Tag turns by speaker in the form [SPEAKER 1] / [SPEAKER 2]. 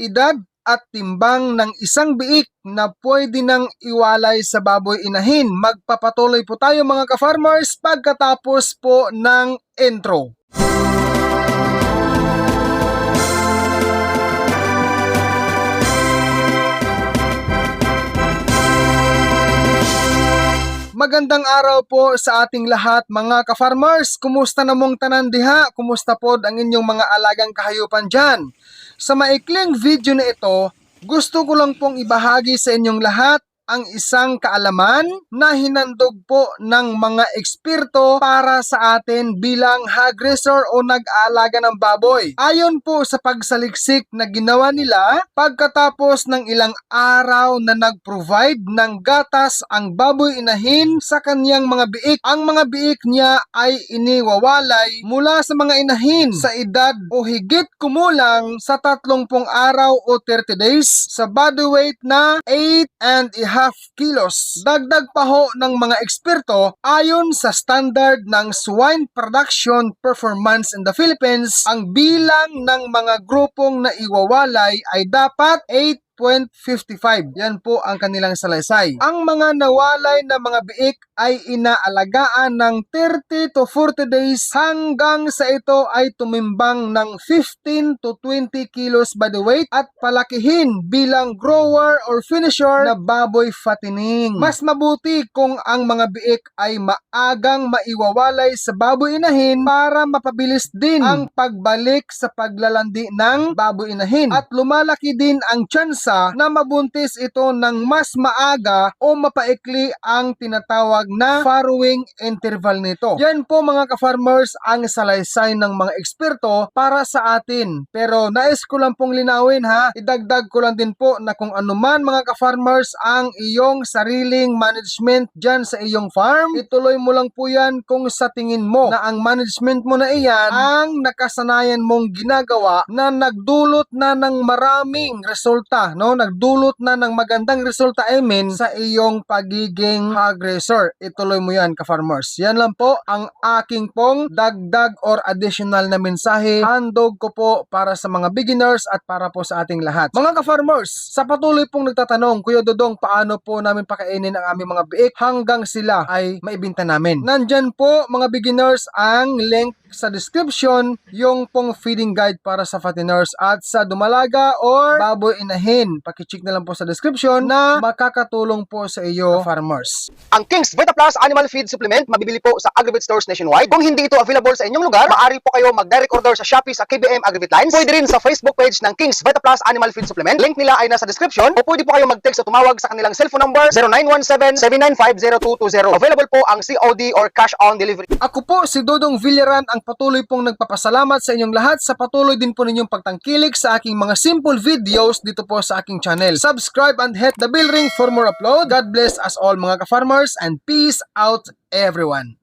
[SPEAKER 1] edad at timbang ng isang biik na pwede nang iwalay sa baboy inahin. Magpapatuloy po tayo mga ka-farmers pagkatapos po ng intro. Magandang araw po sa ating lahat mga ka-farmers. Kumusta namong tanan diha? Kumusta pod ang inyong mga alagang kahayupan dyan? Sa maikling video na ito, gusto ko lang pong ibahagi sa inyong lahat ang isang kaalaman na hinandog po ng mga eksperto para sa atin bilang hog raiser o nag-aalaga ng baboy. Ayon po sa pagsaliksik na ginawa nila, pagkatapos ng ilang araw na nag-provide ng gatas ang baboy inahin sa kanyang mga biik, ang mga biik niya ay iniwawalay mula sa mga inahin sa edad o higit kumulang sa 30 araw o 30 days sa body weight na 8.5 kilos. Dagdag pa ho ng mga eksperto, ayon sa standard ng swine production performance in the Philippines, ang bilang ng mga grupong naiwawalay ay dapat 8.55. Yan po ang kanilang salaysay. Ang mga nawalay na mga biik ay inaalagaan ng 30 to 40 days hanggang sa ito ay tumimbang ng 15 to 20 kilos body weight at palakihin bilang grower or finisher na baboy fattening. Mas mabuti kung ang mga biik ay maagang maiwawalay sa baboy inahin para mapabilis din ang pagbalik sa paglalandi ng baboy inahin at lumalaki din ang tsansa na mabuntis ito ng mas maaga o mapaikli ang tinatawag na farrowing interval nito. Yan po mga ka-farmers ang salaysay ng mga eksperto para sa atin. Pero nais ko lang pong linawin ha, idagdag ko lang din po na kung anuman mga ka-farmers ang iyong sariling management dyan sa iyong farm, ituloy mo lang po yan kung sa tingin mo na ang management mo na iyan ang nakasanayan mong ginagawa na nagdulot na ng maraming resulta, no? Nagdulot na ng magandang resulta sa iyong pagiging hog raiser. Ituloy mo yan ka-farmers. Yan lang po ang aking pong dagdag or additional na mensahe. Handog ko po para sa mga beginners at para po sa ating lahat. Mga ka-farmers, sa patuloy pong nagtatanong, Kuya Dodong, paano po namin pakainin ang aming mga biik hanggang sila ay maibinta namin? Nandyan po mga beginners ang link sa description yung pong feeding guide para sa fatteners at sa dumalaga or baboy inahin. Pakicheck na lang po sa description na makakatulong po sa iyo farmers.
[SPEAKER 2] Ang King's Vita Plus Animal Feed Supplement mabibili po sa Agribit Stores nationwide. Kung hindi ito available sa inyong lugar, maaari po kayo mag-direct order sa Shopee sa KBM Agribit Lines. Pwede rin sa Facebook page ng King's Vita Plus Animal Feed Supplement. Link nila ay nasa description o pwede po kayo mag-text o tumawag sa kanilang cellphone number 0917-795-0220. Available po ang COD or cash on delivery.
[SPEAKER 1] Ako po si Dodong Villaran ang patuloy pong nagpapasalamat sa inyong lahat sa patuloy din po ninyong pagtangkilik sa aking mga simple videos dito po sa aking channel. Subscribe and hit the bell ring for more upload. God bless us all mga ka-farmers and peace out everyone.